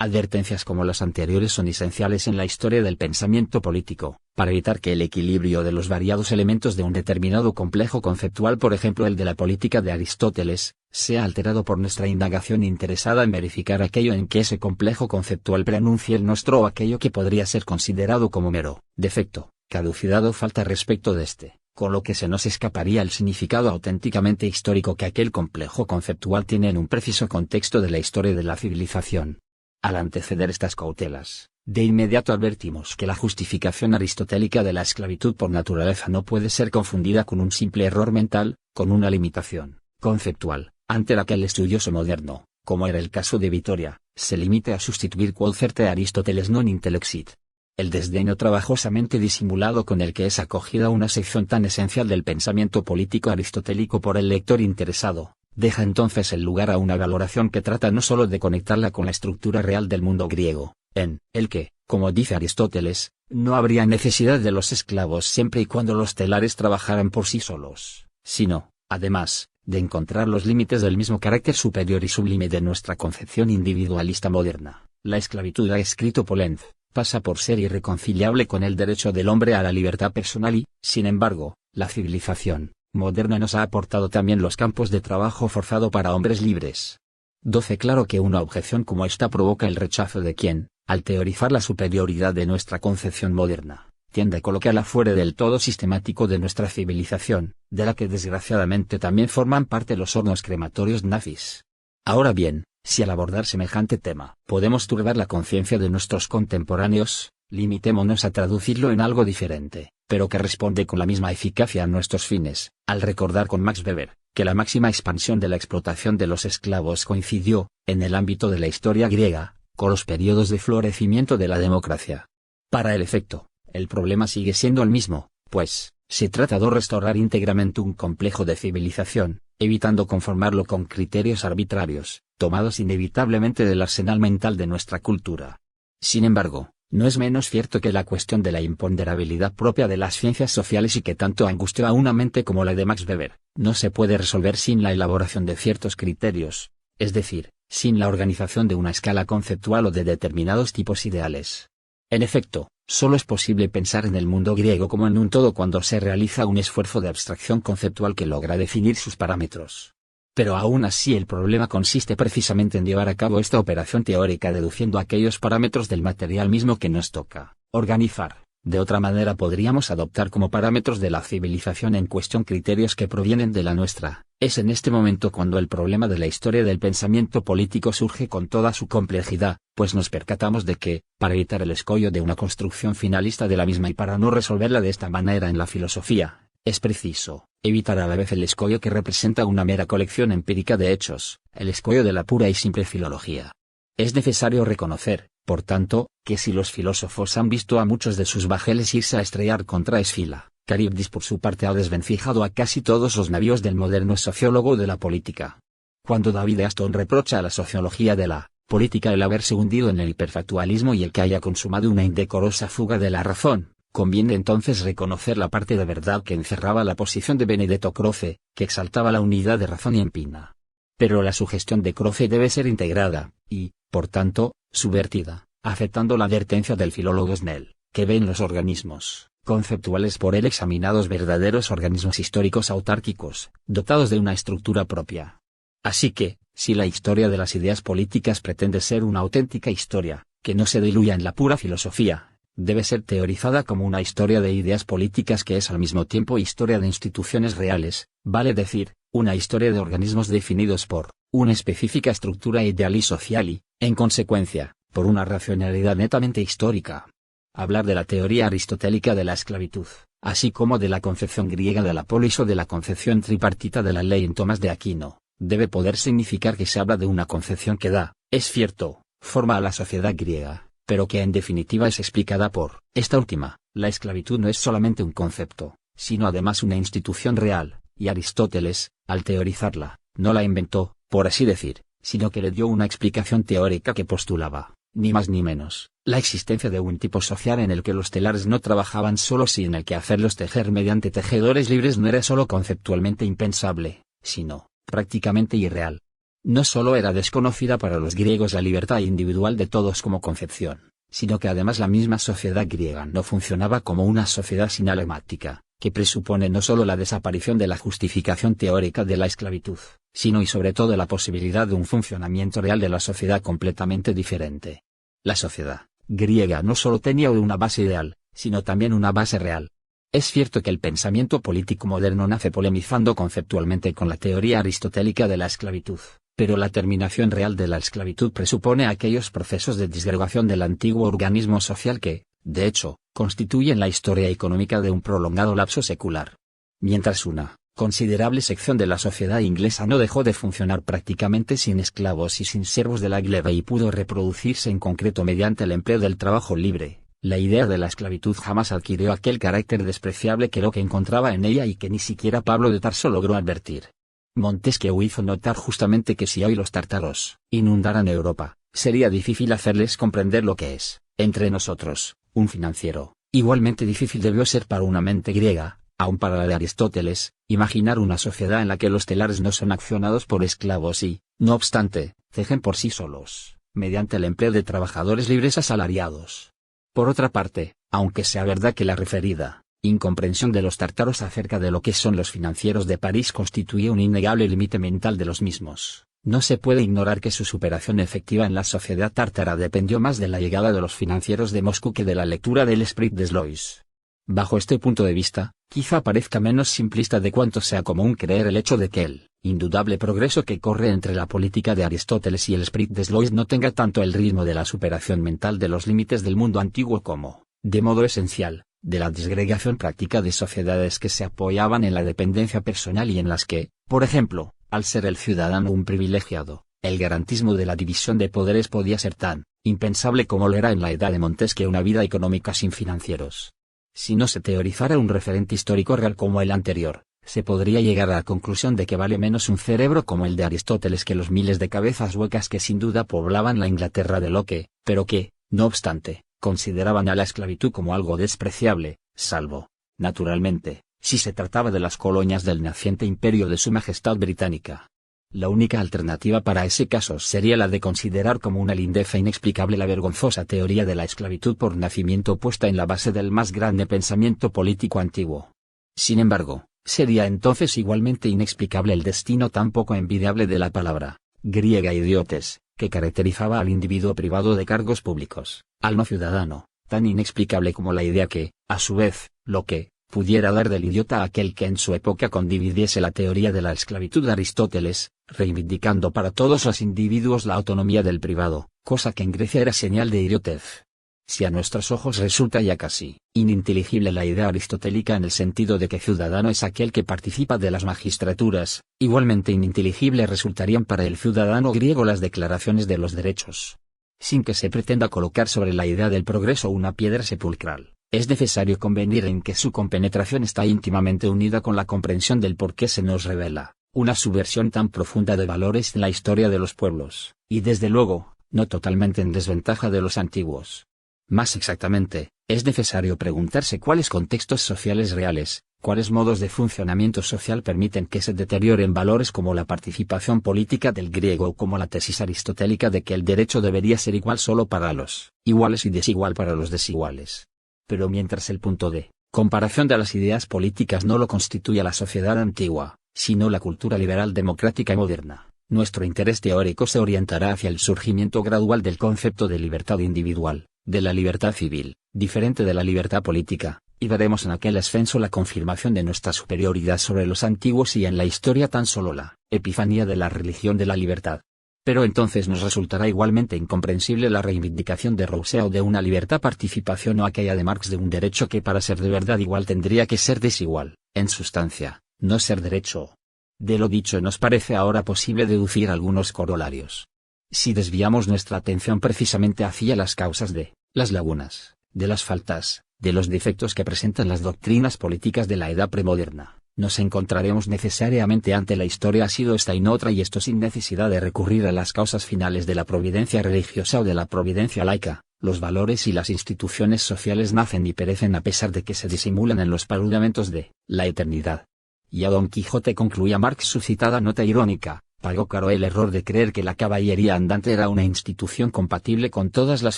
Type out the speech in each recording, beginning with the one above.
Advertencias como las anteriores son esenciales en la historia del pensamiento político, para evitar que el equilibrio de los variados elementos de un determinado complejo conceptual, por ejemplo el de la política de Aristóteles, sea alterado por nuestra indagación interesada en verificar aquello en que ese complejo conceptual preanuncia el nuestro o aquello que podría ser considerado como mero defecto, caducidad o falta respecto de este, con lo que se nos escaparía el significado auténticamente histórico que aquel complejo conceptual tiene en un preciso contexto de la historia de la civilización. Al anteceder estas cautelas, de inmediato advertimos que la justificación aristotélica de la esclavitud por naturaleza no puede ser confundida con un simple error mental, con una limitación conceptual, ante la que el estudioso moderno, como era el caso de Vitoria, se limite a sustituir quod certe Aristóteles non intellexit. El desdeño trabajosamente disimulado con el que es acogida una sección tan esencial del pensamiento político aristotélico por el lector interesado, deja entonces el lugar a una valoración que trata no sólo de conectarla con la estructura real del mundo griego, en el que, como dice Aristóteles, no habría necesidad de los esclavos siempre y cuando los telares trabajaran por sí solos, sino, además, de encontrar los límites del mismo carácter superior y sublime de nuestra concepción individualista moderna. La esclavitud, ha escrito Poulenc, pasa por ser irreconciliable con el derecho del hombre a la libertad personal y, sin embargo, la civilización moderna nos ha aportado también los campos de trabajo forzado para hombres libres. 12. Claro que una objeción como esta provoca el rechazo de quien, al teorizar la superioridad de nuestra concepción moderna, tiende a colocarla fuera del todo sistemático de nuestra civilización, de la que desgraciadamente también forman parte los hornos crematorios nazis. Ahora bien, si al abordar semejante tema podemos turbar la conciencia de nuestros contemporáneos, limitémonos a traducirlo en algo diferente, pero que responde con la misma eficacia a nuestros fines, al recordar con Max Weber, que la máxima expansión de la explotación de los esclavos coincidió, en el ámbito de la historia griega, con los periodos de florecimiento de la democracia. Para el efecto, el problema sigue siendo el mismo, pues, se trata de restaurar íntegramente un complejo de civilización, evitando conformarlo con criterios arbitrarios, tomados inevitablemente del arsenal mental de nuestra cultura. Sin embargo, no es menos cierto que la cuestión de la imponderabilidad propia de las ciencias sociales y que tanto angustió a una mente como la de Max Weber, no se puede resolver sin la elaboración de ciertos criterios, es decir, sin la organización de una escala conceptual o de determinados tipos ideales. En efecto, solo es posible pensar en el mundo griego como en un todo cuando se realiza un esfuerzo de abstracción conceptual que logra definir sus parámetros. Pero aún así el problema consiste precisamente en llevar a cabo esta operación teórica deduciendo aquellos parámetros del material mismo que nos toca organizar. De otra manera podríamos adoptar como parámetros de la civilización en cuestión criterios que provienen de la nuestra. Es en este momento cuando el problema de la historia del pensamiento político surge con toda su complejidad, pues nos percatamos de que, para evitar el escollo de una construcción finalista de la misma y para no resolverla de esta manera en la filosofía, es preciso evitar a la vez el escollo que representa una mera colección empírica de hechos, el escollo de la pura y simple filología. Es necesario reconocer, por tanto, que si los filósofos han visto a muchos de sus bajeles irse a estrellar contra Escila, Caribdis por su parte ha desvencijado a casi todos los navíos del moderno sociólogo de la política. Cuando David Aston reprocha a la sociología de la política el haberse hundido en el hiperfactualismo y el que haya consumado una indecorosa fuga de la razón, conviene entonces reconocer la parte de verdad que encerraba la posición de Benedetto Croce, que exaltaba la unidad de razón y empina. Pero la sugestión de Croce debe ser integrada, y, por tanto, subvertida, aceptando la advertencia del filólogo Snell, que ve en los organismos conceptuales por él examinados verdaderos organismos históricos autárquicos, dotados de una estructura propia. Así que, si la historia de las ideas políticas pretende ser una auténtica historia, que no se diluya en la pura filosofía, debe ser teorizada como una historia de ideas políticas que es al mismo tiempo historia de instituciones reales, vale decir, una historia de organismos definidos por una específica estructura ideal y social y, en consecuencia, por una racionalidad netamente histórica. Hablar de la teoría aristotélica de la esclavitud, así como de la concepción griega de la polis o de la concepción tripartita de la ley en Tomás de Aquino, debe poder significar que se habla de una concepción que da, es cierto, forma a la sociedad griega, pero que en definitiva es explicada por esta última. La esclavitud no es solamente un concepto, sino además una institución real, y Aristóteles, al teorizarla, no la inventó, por así decir, sino que le dio una explicación teórica que postulaba, ni más ni menos, la existencia de un tipo social en el que los telares no trabajaban solos y en el que hacerlos tejer mediante tejedores libres no era solo conceptualmente impensable, sino prácticamente irreal. No solo era desconocida para los griegos la libertad individual de todos como concepción, sino que además la misma sociedad griega no funcionaba como una sociedad sinalemática, que presupone no solo la desaparición de la justificación teórica de la esclavitud, sino y sobre todo la posibilidad de un funcionamiento real de la sociedad completamente diferente. La sociedad griega no solo tenía una base ideal, sino también una base real. Es cierto que el pensamiento político moderno nace polemizando conceptualmente con la teoría aristotélica de la esclavitud, pero la terminación real de la esclavitud presupone aquellos procesos de disgregación del antiguo organismo social que, de hecho, constituyen la historia económica de un prolongado lapso secular. Mientras una considerable sección de la sociedad inglesa no dejó de funcionar prácticamente sin esclavos y sin siervos de la gleba y pudo reproducirse en concreto mediante el empleo del trabajo libre, la idea de la esclavitud jamás adquirió aquel carácter despreciable que Locke encontraba en ella y que ni siquiera Pablo de Tarso logró advertir. Montesquieu hizo notar justamente que si hoy los tártaros inundaran Europa, sería difícil hacerles comprender lo que es, entre nosotros, un financiero. Igualmente difícil debió ser para una mente griega, aun para la de Aristóteles, imaginar una sociedad en la que los telares no son accionados por esclavos y, no obstante, tejen por sí solos, mediante el empleo de trabajadores libres asalariados. Por otra parte, aunque sea verdad que la referida incomprensión de los tártaros acerca de lo que son los financieros de París constituye un innegable límite mental de los mismos, no se puede ignorar que su superación efectiva en la sociedad tártara dependió más de la llegada de los financieros de Moscú que de la lectura del Esprit des Lois. Bajo este punto de vista, quizá parezca menos simplista de cuanto sea común creer el hecho de que el indudable progreso que corre entre la política de Aristóteles y el Esprit des Lois no tenga tanto el ritmo de la superación mental de los límites del mundo antiguo como, de modo esencial, de la disgregación práctica de sociedades que se apoyaban en la dependencia personal y en las que, por ejemplo, al ser el ciudadano un privilegiado, el garantismo de la división de poderes podía ser tan impensable como lo era en la edad de Montesquieu una vida económica sin financieros. Si no se teorizara un referente histórico real como el anterior, se podría llegar a la conclusión de que vale menos un cerebro como el de Aristóteles que los miles de cabezas huecas que sin duda poblaban la Inglaterra de Locke, pero que, no obstante, consideraban a la esclavitud como algo despreciable, salvo, naturalmente, si se trataba de las colonias del naciente imperio de Su Majestad Británica. La única alternativa para ese caso sería la de considerar como una lindeza inexplicable la vergonzosa teoría de la esclavitud por nacimiento puesta en la base del más grande pensamiento político antiguo. Sin embargo, sería entonces igualmente inexplicable el destino tan poco envidiable de la palabra griega idiotes, que caracterizaba al individuo privado de cargos públicos, al no ciudadano, tan inexplicable como la idea que, a su vez, Locke pudiera dar del idiota a aquel que en su época condividiese la teoría de la esclavitud de Aristóteles, reivindicando para todos los individuos la autonomía del privado, cosa que en Grecia era señal de idiotez. Si a nuestros ojos resulta ya casi ininteligible la idea aristotélica en el sentido de que ciudadano es aquel que participa de las magistraturas, igualmente ininteligible resultarían para el ciudadano griego las declaraciones de los derechos. Sin que se pretenda colocar sobre la idea del progreso una piedra sepulcral, es necesario convenir en que su compenetración está íntimamente unida con la comprensión del por qué se nos revela una subversión tan profunda de valores en la historia de los pueblos, y desde luego, no totalmente en desventaja de los antiguos. Más exactamente, es necesario preguntarse cuáles contextos sociales reales, cuáles modos de funcionamiento social permiten que se deterioren valores como la participación política del griego o como la tesis aristotélica de que el derecho debería ser igual solo para los iguales y desigual para los desiguales. Pero mientras el punto de comparación de las ideas políticas no lo constituye la sociedad antigua, sino la cultura liberal democrática y moderna, nuestro interés teórico se orientará hacia el surgimiento gradual del concepto de libertad individual, de la libertad civil, diferente de la libertad política, y veremos en aquel ascenso la confirmación de nuestra superioridad sobre los antiguos y en la historia tan solo la epifanía de la religión de la libertad. Pero entonces nos resultará igualmente incomprensible la reivindicación de Rousseau de una libertad participación o aquella de Marx de un derecho que para ser de verdad igual tendría que ser desigual, en sustancia, no ser derecho. De lo dicho nos parece ahora posible deducir algunos corolarios. Si desviamos nuestra atención precisamente hacia las causas de las lagunas, de las faltas, de los defectos que presentan las doctrinas políticas de la edad premoderna, nos encontraremos necesariamente ante la historia ha sido esta y no otra y esto sin necesidad de recurrir a las causas finales de la providencia religiosa o de la providencia laica. Los valores y las instituciones sociales nacen y perecen a pesar de que se disimulan en los parudamentos de la eternidad. Y a Don Quijote concluía Marx su citada nota irónica, pagó caro el error de creer que la caballería andante era una institución compatible con todas las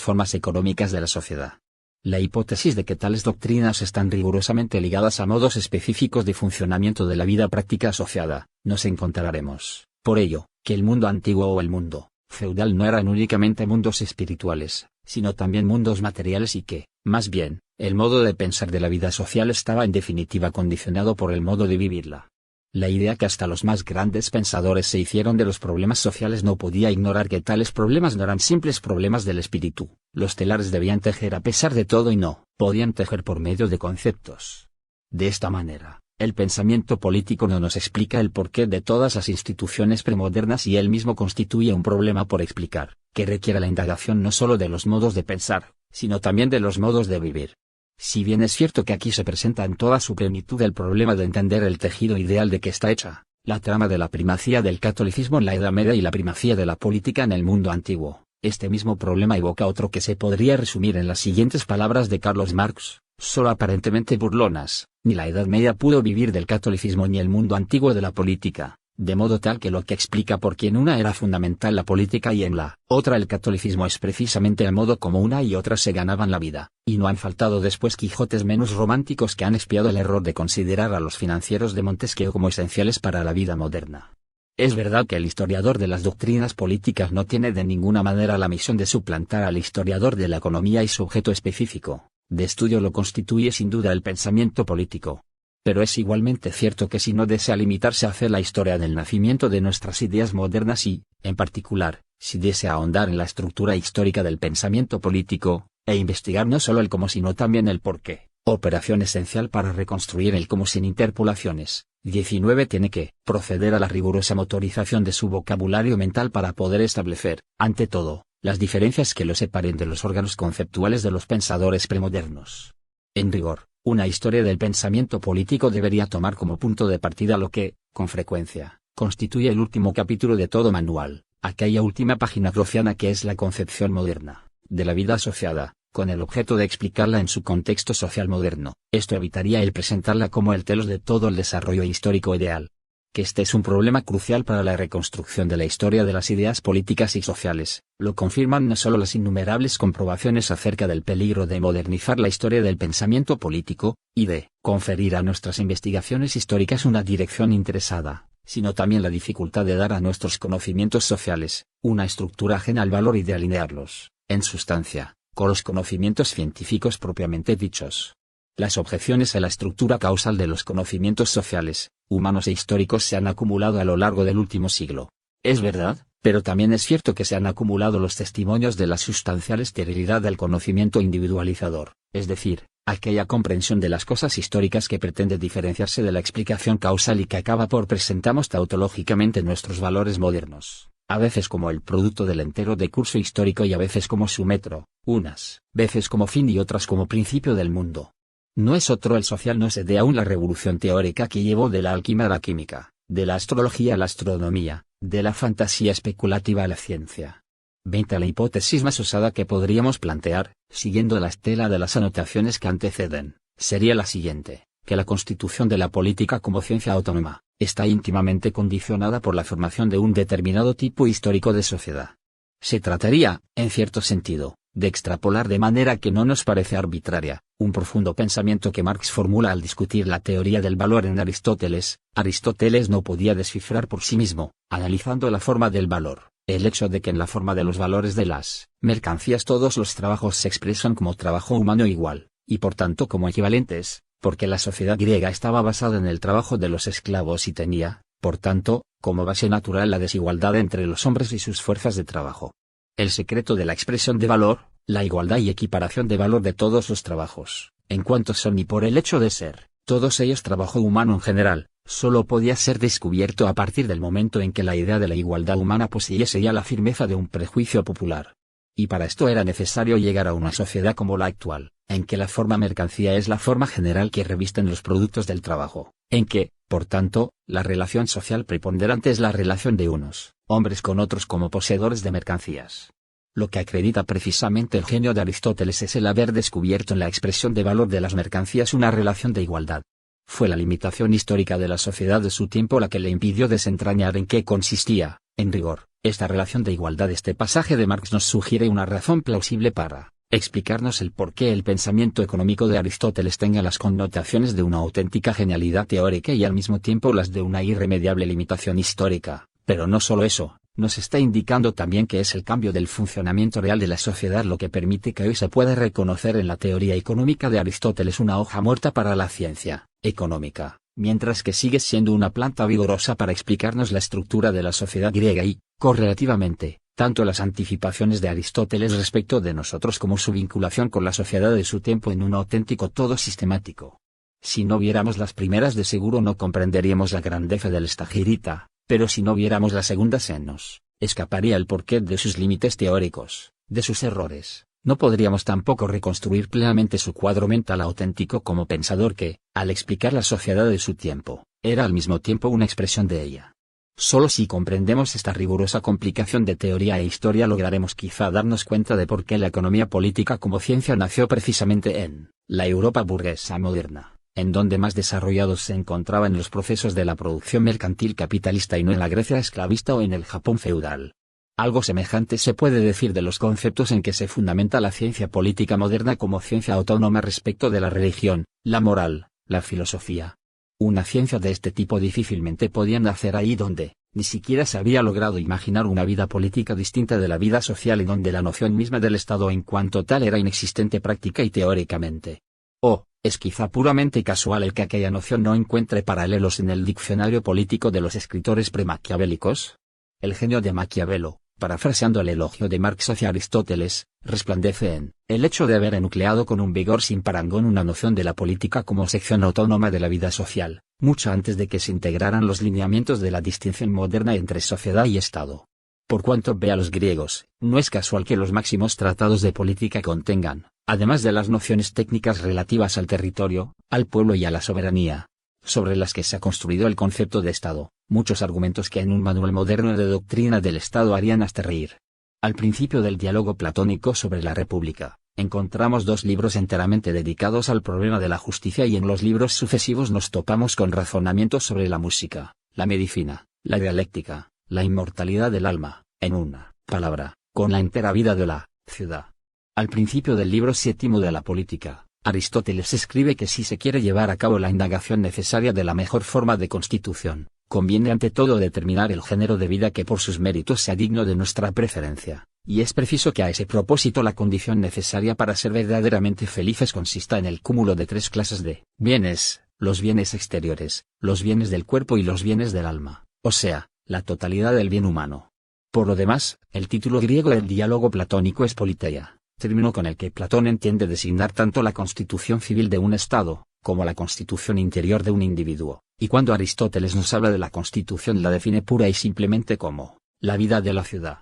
formas económicas de la sociedad. La hipótesis de que tales doctrinas están rigurosamente ligadas a modos específicos de funcionamiento de la vida práctica asociada, nos encontraremos, por ello, que el mundo antiguo o el mundo feudal no eran únicamente mundos espirituales, sino también mundos materiales y que, más bien, el modo de pensar de la vida social estaba en definitiva condicionado por el modo de vivirla. La idea que hasta los más grandes pensadores se hicieron de los problemas sociales no podía ignorar que tales problemas no eran simples problemas del espíritu, los telares debían tejer a pesar de todo y no podían tejer por medio de conceptos. De esta manera, el pensamiento político no nos explica el porqué de todas las instituciones premodernas y él mismo constituye un problema por explicar, que requiere la indagación no solo de los modos de pensar, sino también de los modos de vivir. Si bien es cierto que aquí se presenta en toda su plenitud el problema de entender el tejido ideal de que está hecha la trama de la primacía del catolicismo en la Edad Media y la primacía de la política en el mundo antiguo, este mismo problema evoca otro que se podría resumir en las siguientes palabras de Carlos Marx: solo aparentemente burlonas, ni la Edad Media pudo vivir del catolicismo ni el mundo antiguo de la política, de modo tal que lo que explica por qué en una era fundamental la política y en la otra el catolicismo es precisamente el modo como una y otra se ganaban la vida, y no han faltado después Quijotes menos románticos que han expiado el error de considerar a los financieros de Montesquieu como esenciales para la vida moderna. Es verdad que el historiador de las doctrinas políticas no tiene de ninguna manera la misión de suplantar al historiador de la economía y su objeto específico de estudio lo constituye sin duda el pensamiento político. Pero es igualmente cierto que si no desea limitarse a hacer la historia del nacimiento de nuestras ideas modernas y, en particular, si desea ahondar en la estructura histórica del pensamiento político, e investigar no solo el cómo sino también el por qué, operación esencial para reconstruir el cómo sin interpolaciones, 19 tiene que proceder a la rigurosa motorización de su vocabulario mental para poder establecer, ante todo, las diferencias que lo separen de los órganos conceptuales de los pensadores premodernos. En rigor, una historia del pensamiento político debería tomar como punto de partida lo que, con frecuencia, constituye el último capítulo de todo manual, aquella última página grofiana que es la concepción moderna de la vida asociada, con el objeto de explicarla en su contexto social moderno. Esto evitaría el presentarla como el telos de todo el desarrollo histórico ideal. Que este es un problema crucial para la reconstrucción de la historia de las ideas políticas y sociales, lo confirman no solo las innumerables comprobaciones acerca del peligro de modernizar la historia del pensamiento político, y de conferir a nuestras investigaciones históricas una dirección interesada, sino también la dificultad de dar a nuestros conocimientos sociales una estructura ajena al valor y de alinearlos, en sustancia, con los conocimientos científicos propiamente dichos. Las objeciones a la estructura causal de los conocimientos sociales, humanos e históricos se han acumulado a lo largo del último siglo. Es verdad, pero también es cierto que se han acumulado los testimonios de la sustancial esterilidad del conocimiento individualizador, es decir, aquella comprensión de las cosas históricas que pretende diferenciarse de la explicación causal y que acaba por presentarnos tautológicamente nuestros valores modernos, a veces como el producto del entero decurso histórico y a veces como su metro, unas veces como fin y otras como principio del mundo. No es otro el social no se de aún la revolución teórica que llevó de la alquimia a la química, de la astrología a la astronomía, de la fantasía especulativa a la ciencia. 20. La hipótesis más osada que podríamos plantear, siguiendo la estela de las anotaciones que anteceden, sería la siguiente, que la constitución de la política como ciencia autónoma, está íntimamente condicionada por la formación de un determinado tipo histórico de sociedad. Se trataría, en cierto sentido, de extrapolar de manera que no nos parece arbitraria, un profundo pensamiento que Marx formula al discutir la teoría del valor en Aristóteles. Aristóteles no podía descifrar por sí mismo, analizando la forma del valor, el hecho de que en la forma de los valores de las mercancías todos los trabajos se expresan como trabajo humano igual, y por tanto como equivalentes, porque la sociedad griega estaba basada en el trabajo de los esclavos y tenía, por tanto, como base natural la desigualdad entre los hombres y sus fuerzas de trabajo. El secreto de la expresión de valor, la igualdad y equiparación de valor de todos los trabajos, en cuanto son y por el hecho de ser, todos ellos trabajo humano en general, solo podía ser descubierto a partir del momento en que la idea de la igualdad humana poseyese ya la firmeza de un prejuicio popular. Y para esto era necesario llegar a una sociedad como la actual, en que la forma mercancía es la forma general que revisten los productos del trabajo, en que, por tanto, la relación social preponderante es la relación de unos hombres con otros como poseedores de mercancías. Lo que acredita precisamente el genio de Aristóteles es el haber descubierto en la expresión de valor de las mercancías una relación de igualdad. Fue la limitación histórica de la sociedad de su tiempo la que le impidió desentrañar en qué consistía, en rigor, esta relación de igualdad. Este pasaje de Marx nos sugiere una razón plausible para explicarnos el por qué el pensamiento económico de Aristóteles tenga las connotaciones de una auténtica genialidad teórica y al mismo tiempo las de una irremediable limitación histórica. Pero no solo eso, nos está indicando también que es el cambio del funcionamiento real de la sociedad lo que permite que hoy se pueda reconocer en la teoría económica de Aristóteles una hoja muerta para la ciencia económica, mientras que sigue siendo una planta vigorosa para explicarnos la estructura de la sociedad griega y, correlativamente, tanto las anticipaciones de Aristóteles respecto de nosotros como su vinculación con la sociedad de su tiempo en un auténtico todo sistemático. Si no viéramos las primeras de seguro no comprenderíamos la grandeza del Stagirita, pero si no viéramos la segunda se nos escaparía el porqué de sus límites teóricos, de sus errores. No podríamos tampoco reconstruir plenamente su cuadro mental auténtico como pensador que, al explicar la sociedad de su tiempo, era al mismo tiempo una expresión de ella. Solo si comprendemos esta rigurosa complicación de teoría e historia lograremos quizá darnos cuenta de por qué la economía política como ciencia nació precisamente en la Europa burguesa moderna, en donde más desarrollados se encontraban los procesos de la producción mercantil capitalista y no en la Grecia esclavista o en el Japón feudal. Algo semejante se puede decir de los conceptos en que se fundamenta la ciencia política moderna como ciencia autónoma respecto de la religión, la moral, la filosofía. Una ciencia de este tipo difícilmente podía nacer ahí donde, ni siquiera se había logrado imaginar una vida política distinta de la vida social y donde la noción misma del Estado en cuanto tal era inexistente práctica y teóricamente. Es quizá puramente casual el que aquella noción no encuentre paralelos en el diccionario político de los escritores premaquiavélicos. El genio de Maquiavelo, parafraseando el elogio de Marx hacia Aristóteles, resplandece en el hecho de haber enucleado con un vigor sin parangón una noción de la política como sección autónoma de la vida social, mucho antes de que se integraran los lineamientos de la distinción moderna entre sociedad y Estado. Por cuanto ve a los griegos, no es casual que los máximos tratados de política contengan, además de las nociones técnicas relativas al territorio, al pueblo y a la soberanía, sobre las que se ha construido el concepto de Estado, muchos argumentos que en un manual moderno de doctrina del Estado harían hasta reír. Al principio del diálogo platónico sobre la República, encontramos 2 libros enteramente dedicados al problema de la justicia y en los libros sucesivos nos topamos con razonamientos sobre la música, la medicina, la dialéctica, la inmortalidad del alma, en una palabra, con la entera vida de la ciudad. Al principio del libro 7 de la política, Aristóteles escribe que si se quiere llevar a cabo la indagación necesaria de la mejor forma de constitución, conviene ante todo determinar el género de vida que por sus méritos sea digno de nuestra preferencia, y es preciso que a ese propósito la condición necesaria para ser verdaderamente felices consista en el cúmulo de 3 clases de bienes, los bienes exteriores, los bienes del cuerpo y los bienes del alma, o sea, la totalidad del bien humano. Por lo demás, el título griego del diálogo platónico es politeia, término con el que Platón entiende designar tanto la constitución civil de un Estado, como la constitución interior de un individuo, y cuando Aristóteles nos habla de la constitución la define pura y simplemente como la vida de la ciudad.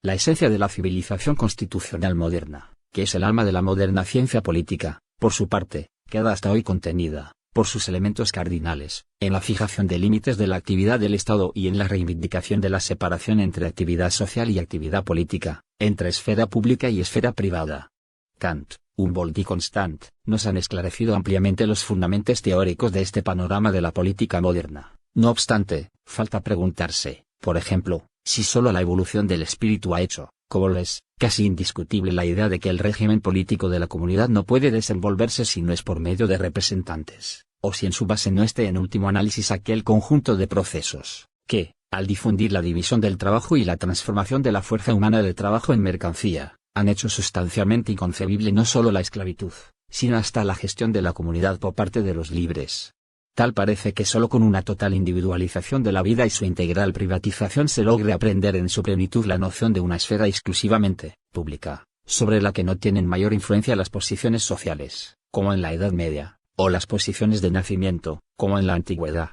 La esencia de la civilización constitucional moderna, que es el alma de la moderna ciencia política, por su parte, queda hasta hoy contenida, por sus elementos cardinales, en la fijación de límites de la actividad del Estado y en la reivindicación de la separación entre actividad social y actividad política, entre esfera pública y esfera privada. Kant, Humboldt y Constant nos han esclarecido ampliamente los fundamentos teóricos de este panorama de la política moderna. No obstante, falta preguntarse, por ejemplo, si solo la evolución del espíritu ha hecho, como lo es, casi indiscutible la idea de que el régimen político de la comunidad no puede desenvolverse si no es por medio de representantes, o si en su base no esté en último análisis aquel conjunto de procesos, que, al difundir la división del trabajo y la transformación de la fuerza humana del trabajo en mercancía, han hecho sustancialmente inconcebible no solo la esclavitud, sino hasta la gestión de la comunidad por parte de los libres. Tal parece que solo con una total individualización de la vida y su integral privatización se logre aprender en su plenitud la noción de una esfera exclusivamente pública, sobre la que no tienen mayor influencia las posiciones sociales, como en la Edad Media, o las posiciones de nacimiento, como en la Antigüedad.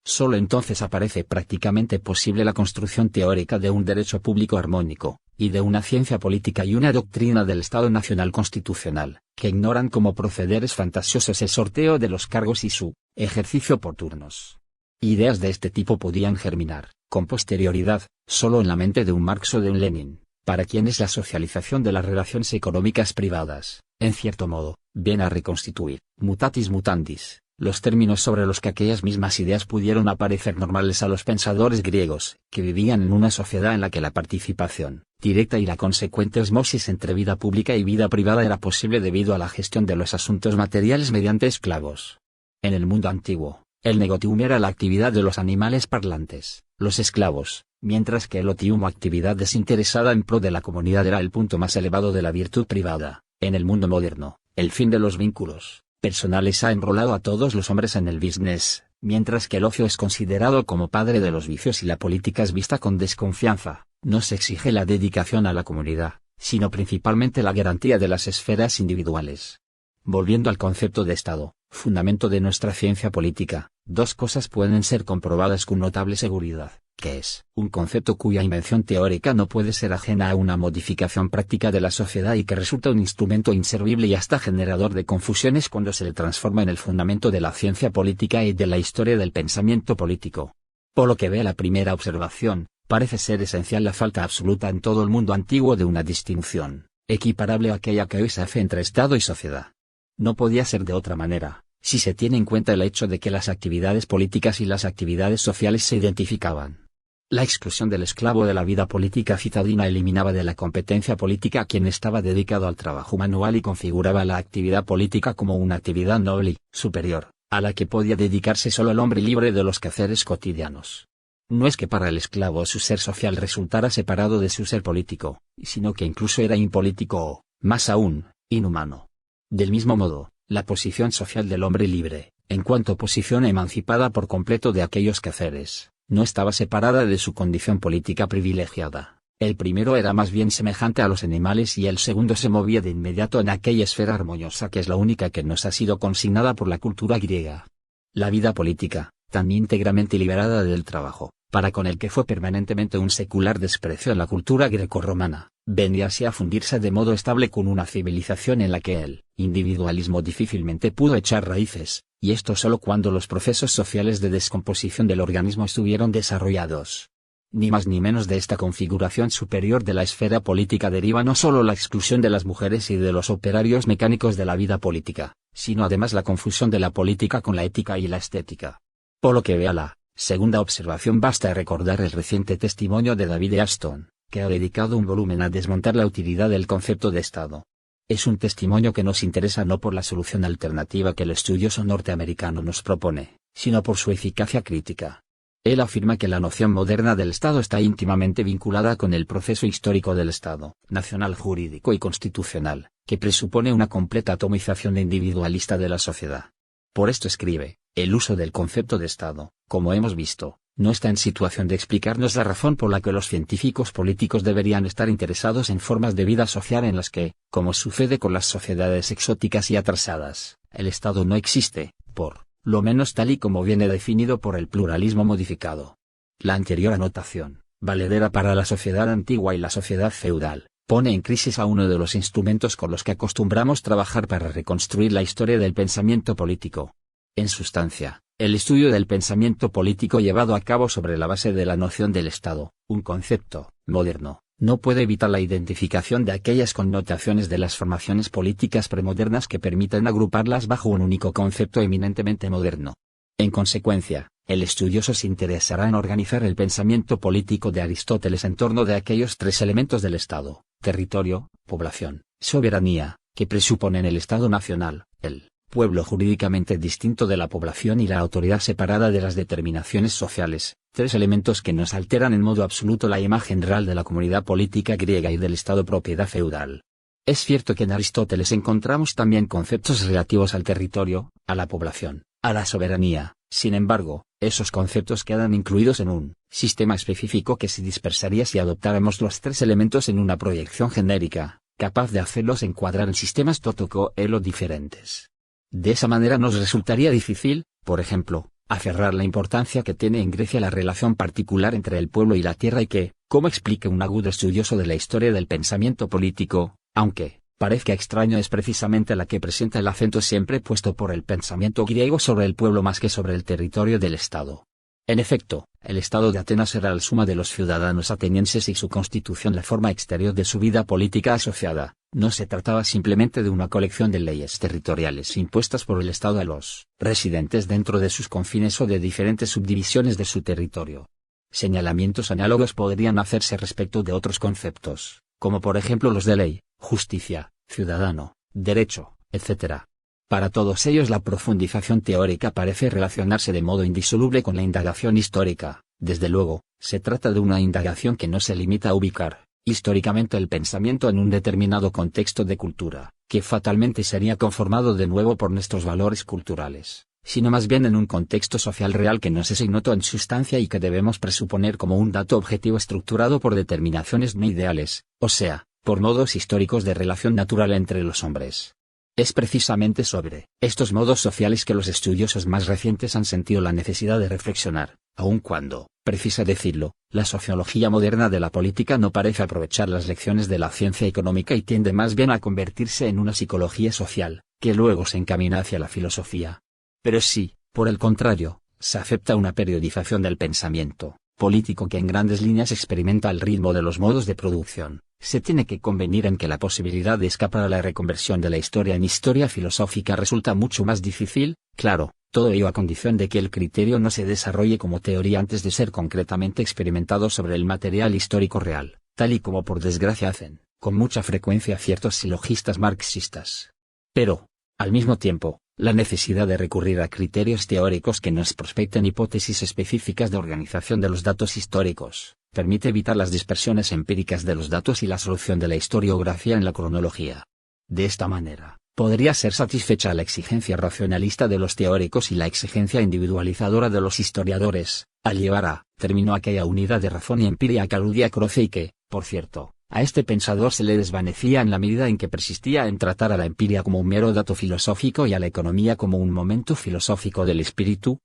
Solo entonces aparece prácticamente posible la construcción teórica de un derecho público armónico, y de una ciencia política y una doctrina del Estado Nacional Constitucional, que ignoran como procederes fantasiosos el sorteo de los cargos y su ejercicio por turnos. Ideas de este tipo podían germinar, con posterioridad, solo en la mente de un Marx o de un Lenin, para quienes la socialización de las relaciones económicas privadas, en cierto modo, viene a reconstituir, mutatis mutandis, Los términos sobre los que aquellas mismas ideas pudieron aparecer normales a los pensadores griegos, que vivían en una sociedad en la que la participación directa y la consecuente osmosis entre vida pública y vida privada era posible debido a la gestión de los asuntos materiales mediante esclavos. En el mundo antiguo, el negotium era la actividad de los animales parlantes, los esclavos, mientras que el otium o actividad desinteresada en pro de la comunidad era el punto más elevado de la virtud privada. En el mundo moderno, el fin de los vínculos personales ha enrolado a todos los hombres en el business, mientras que el ocio es considerado como padre de los vicios y la política es vista con desconfianza. No se exige la dedicación a la comunidad, sino principalmente la garantía de las esferas individuales. Volviendo al concepto de Estado, fundamento de nuestra ciencia política, dos cosas pueden ser comprobadas con notable seguridad, que es un concepto cuya invención teórica no puede ser ajena a una modificación práctica de la sociedad y que resulta un instrumento inservible y hasta generador de confusiones cuando se le transforma en el fundamento de la ciencia política y de la historia del pensamiento político. Por lo que ve a la primera observación, parece ser esencial la falta absoluta en todo el mundo antiguo de una distinción, equiparable a aquella que hoy se hace entre Estado y sociedad. No podía ser de otra manera, si se tiene en cuenta el hecho de que las actividades políticas y las actividades sociales se identificaban. La exclusión del esclavo de la vida política citadina eliminaba de la competencia política a quien estaba dedicado al trabajo manual y configuraba la actividad política como una actividad noble y superior, a la que podía dedicarse solo el hombre libre de los quehaceres cotidianos. No es que para el esclavo su ser social resultara separado de su ser político, sino que incluso era impolítico o, más aún, inhumano. Del mismo modo, la posición social del hombre libre, en cuanto posición emancipada por completo de aquellos quehaceres, no estaba separada de su condición política privilegiada. El primero era más bien semejante a los animales y el segundo se movía de inmediato en aquella esfera armoniosa que es la única que nos ha sido consignada por la cultura griega. La vida política, tan íntegramente liberada del trabajo, para con el que fue permanentemente un secular desprecio en la cultura grecorromana, venía así a fundirse de modo estable con una civilización en la que el individualismo difícilmente pudo echar raíces, y esto solo cuando los procesos sociales de descomposición del organismo estuvieron desarrollados. Ni más ni menos de esta configuración superior de la esfera política deriva no solo la exclusión de las mujeres y de los operarios mecánicos de la vida política, sino además la confusión de la política con la ética y la estética. Por lo que vea la segunda observación basta recordar el reciente testimonio de David Ashton, que ha dedicado un volumen a desmontar la utilidad del concepto de Estado. Es un testimonio que nos interesa no por la solución alternativa que el estudioso norteamericano nos propone, sino por su eficacia crítica. Él afirma que la noción moderna del Estado está íntimamente vinculada con el proceso histórico del Estado, nacional jurídico y constitucional, que presupone una completa atomización individualista de la sociedad. Por esto escribe, el uso del concepto de Estado, como hemos visto, no está en situación de explicarnos la razón por la que los científicos políticos deberían estar interesados en formas de vida social en las que, como sucede con las sociedades exóticas y atrasadas, el Estado no existe, por lo menos tal y como viene definido por el pluralismo modificado. La anterior anotación, valedera para la sociedad antigua y la sociedad feudal, pone en crisis a uno de los instrumentos con los que acostumbramos trabajar para reconstruir la historia del pensamiento político. En sustancia, el estudio del pensamiento político llevado a cabo sobre la base de la noción del Estado, un concepto moderno, no puede evitar la identificación de aquellas connotaciones de las formaciones políticas premodernas que permiten agruparlas bajo un único concepto eminentemente moderno. En consecuencia, el estudioso se interesará en organizar el pensamiento político de Aristóteles en torno de aquellos tres elementos del Estado: territorio, población, soberanía, que presuponen el Estado nacional, el pueblo jurídicamente distinto de la población y la autoridad separada de las determinaciones sociales, tres elementos que nos alteran en modo absoluto la imagen real de la comunidad política griega y del Estado propiedad feudal. Es cierto que en Aristóteles encontramos también conceptos relativos al territorio, a la población, a la soberanía. Sin embargo, esos conceptos quedan incluidos en un sistema específico que se dispersaría si adoptáramos los tres elementos en una proyección genérica, capaz de hacerlos encuadrar en sistemas totoco-elo diferentes. De esa manera nos resultaría difícil, por ejemplo, aferrar la importancia que tiene en Grecia la relación particular entre el pueblo y la tierra y que, como explica un agudo estudioso de la historia del pensamiento político, aunque parezca extraño, es precisamente la que presenta el acento siempre puesto por el pensamiento griego sobre el pueblo más que sobre el territorio del Estado. En efecto, el Estado de Atenas era la suma de los ciudadanos atenienses y su constitución la forma exterior de su vida política asociada, no se trataba simplemente de una colección de leyes territoriales impuestas por el Estado a los residentes dentro de sus confines o de diferentes subdivisiones de su territorio. Señalamientos análogos podrían hacerse respecto de otros conceptos, como por ejemplo los de ley, justicia, ciudadano, derecho, etc. Para todos ellos la profundización teórica parece relacionarse de modo indisoluble con la indagación histórica. Desde luego, se trata de una indagación que no se limita a ubicar históricamente el pensamiento en un determinado contexto de cultura, que fatalmente sería conformado de nuevo por nuestros valores culturales, sino más bien en un contexto social real que nos es ignoto en sustancia y que debemos presuponer como un dato objetivo estructurado por determinaciones no ideales, o sea, por modos históricos de relación natural entre los hombres. Es precisamente sobre estos modos sociales que los estudiosos más recientes han sentido la necesidad de reflexionar, aun cuando, precisa decirlo, la sociología moderna de la política no parece aprovechar las lecciones de la ciencia económica y tiende más bien a convertirse en una psicología social, que luego se encamina hacia la filosofía. Pero sí, por el contrario, se acepta una periodización del pensamiento político que en grandes líneas experimenta el ritmo de los modos de producción. Se tiene que convenir en que la posibilidad de escapar a la reconversión de la historia en historia filosófica resulta mucho más difícil, claro, todo ello a condición de que el criterio no se desarrolle como teoría antes de ser concretamente experimentado sobre el material histórico real, tal y como por desgracia hacen, con mucha frecuencia ciertos silogistas marxistas. Pero, al mismo tiempo, la necesidad de recurrir a criterios teóricos que nos prospecten hipótesis específicas de organización de los datos históricos, permite evitar las dispersiones empíricas de los datos y la solución de la historiografía en la cronología. De esta manera, podría ser satisfecha la exigencia racionalista de los teóricos y la exigencia individualizadora de los historiadores, al llevar a término aquella unidad de razón y empiria que aludía Croce y que, por cierto, a este pensador se le desvanecía en la medida en que persistía en tratar a la empiria como un mero dato filosófico y a la economía como un momento filosófico del espíritu.